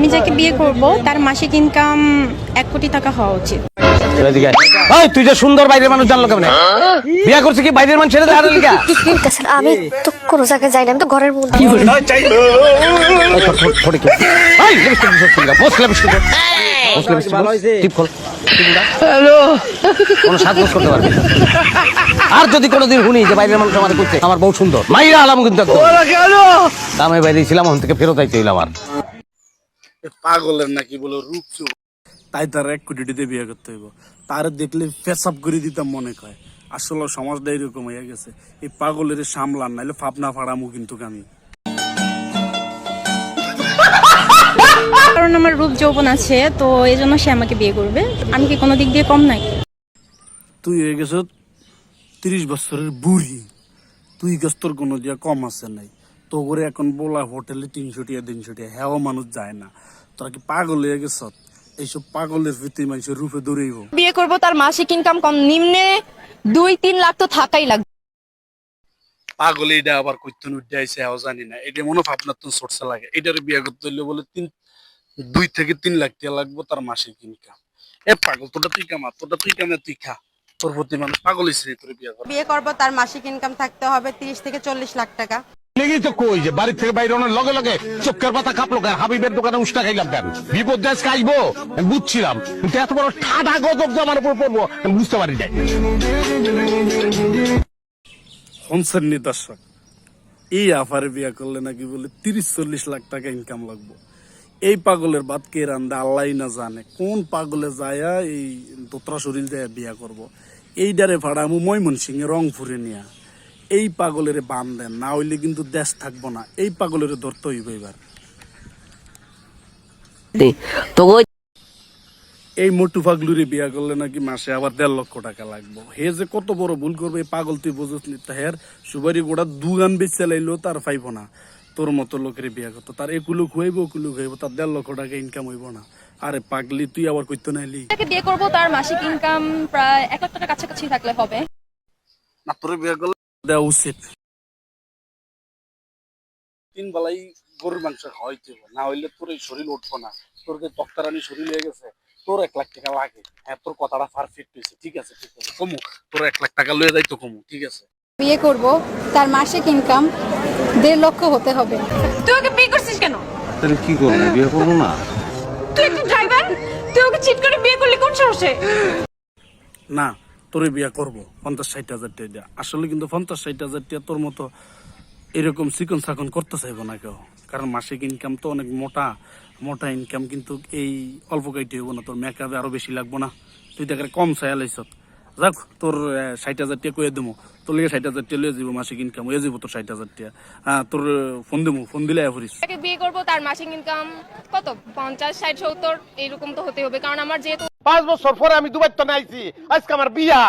আমি যাকে বিয়ে করব তার মাসিক ইনকাম 1 কোটি টাকা হওয়া উচিত। তুই যে সুন্দর বাইরের মানুষ জানলো কেমন? বিয়ে করছে কি বাইরের মানুষ ছেড়ে দাঁড়ালি কা? আমি তো কোনো জায়গায় যাই না, আমি তো ঘরের মধ্যে। আর যদি কোনোদিন শুনি যে বাইরের মানুষ আমাদের করছে আমার বউ সুন্দর মাইরা আলাম কিন্তু দামে বাইরে ছিলাম ওখান থেকে ফেরত আইতে হইলাম। আর পাগলের নাকি বলো রূপ তাই তার 1 কোটি দিয়ে বিয়ে করতে হইব। তার দেখলে ফেসাপ করে দিতাম মনে কয়। আসলে সমাজটা এরকম হয়ে গেছে, এই পাগলের সামলান নাইলে ফাপনা ফাড়ামু কিন্তু আমি। কারণ আমার রূপ যৌবন আছে, তো এই জন্য সে আমাকে বিয়ে করবে। আমি কি কোনো দিক দিয়ে কম নাই? তুই হয়ে গেছ 30 বছরের বুড়ি, তুই গেছ তোর কোনো দিয়া কম আছে নাই। তো করে এখন বলা হোটেলে 300 টাকা 300 টাকা হ্যাঁ মানুষ যায় না। তোরা কি পাগল হয়ে গেছ? এইসব পাগলের ভিত্তি মানুষের রূপে দৌড়াইব। বিয়ে করব, তার মাসিক ইনকাম কম নিম্নে 2-3 লাখ তো থাকাই লাগবে। পাগল এটা আবার কইতন উঠে আইছে হ্যাঁ জানি না, এটা মনে ভাবনা তো সরষে লাগে। এটার বিয়ে করতে হইলে বলে 2 থেকে 3 লাখ টাকা লাগবে তার মাসিক ইনকাম। এ পাগল, তোটা তুই কামা, তুই খা। তোর প্রতি মানুষ পাগল হইছে তোর বিয়ে কর। বিয়ে করব, তার মাসিক ইনকাম থাকতে হবে 30 থেকে 40 লাখ টাকা। লেগেই তো কই যে বাড়ি থেকে বাইরে অনেক লগে লগে চক্কের পাতা কাঁপলো কেন? হাবিবের দোকানে উষ্টা খাইলাম কেন? বিপদ দেশ খাইবো আমি বুঝছিলাম, কিন্তু এত বড় ঠাডা গজব যে আমার উপর পড়বো আমি বুঝতে পারি নাই। হনসেন নি দর্শক, এই আফারে বিয়ে করলে নাকি বলে 30-40 লাখ টাকা ইনকাম লাগবে। এই পাগলের বাদ কে রান্দা আল্লাহ না জানে। কোন পাগলে যায়া এই দোতরা শরীর যায় বিয়া করব। এই ডারে ভাড়া আমি ময়মনসিংহে রংপুরে নিয়া এই পাগলের বান দেন, না হইলে কিন্তু দেশ থাকবো না। এই পাগলের ধরতে হইব এবার। এই মোটু পাগলুরে বিয়া করলে নাকি মাসে আবার 1.5 লক্ষ টাকা লাগবে। হে যে কত বড় ভুল করবে এই পাগল তুই বুঝস নি। হের সুবারি গোড়া দুগান বেচে লাইলেও তার পাইব না। তোর মতো লোকের বিয়া করতো, তার একুলুক হইব ওকুলুক হইব, তার 1.5 লক্ষ টাকা ইনকাম হইব না। আরে পাগলি তুই আবার কইতো নাইলি তাকে বিয়ে করব, তার মাসিক ইনকাম প্রায় 1 লাখ টাকার কাছাকাছি থাকলে হবে। না। তোর বিয়া করলে দেওয়া উচিত। 3 বেলাই গরুর মাংস খাওয়াইতে হবে, না হইলে তোর এই শরীর উঠবো না। তোর যে তক্তারানি শরীর হয়ে গেছে, তোর 1 লাখ টাকা লাগে। হ্যাঁ তোর কথাটা পারফেক্ট হয়েছে, ঠিক আছে কমু, তোর 1 লাখ টাকা লয়ে যাই তো কমু, ঠিক আছে। বিয়ে করব, তার মাসিক ইনকাম 1.5 লক্ষ হতে হবে। তুই ওকে বিয়ে করছিস কেন? তাহলে কি করবো? বিয়ে করবো না? তুই একটা ড্রাইভার, তুই ওকে চিট করে বিয়ে করলি কোন সাহসে? না, তোরে বিয়া করবো 50-60 হাজার টাকা দিয়া। আসলে কিন্তু 50-60 হাজার টাকা তোর মতো এরকম চিকন চাকন করতে চাইবো না কেউ। কারণ মাসিক ইনকাম তো অনেক মোটা মোটা ইনকাম, কিন্তু এই অল্প কাইটে হইব না। তোর মেকআপে আরো বেশি লাগবো না। তুই দেখ কম চাই লাইছ। যাক তোর 60 হাজার টাকা কয়ে দেবো, তোর লিগে 60 হাজার টাকা লয়ে যাবো। মাসিক ইনকাম হয়ে যাবো তোর 60 হাজার টাকা। হ্যাঁ তোর ফোন দেবো, ফোন দিলে আফরিস। তাকে বিয়ে করব, তার মাসিক ইনকাম কত 50-60-70 এরকম তো হতে হবে, কারণ আমার যেহেতু 5 বছর পরে আমি দুবাই তো নাইছি, আজকে আমার বিয়া।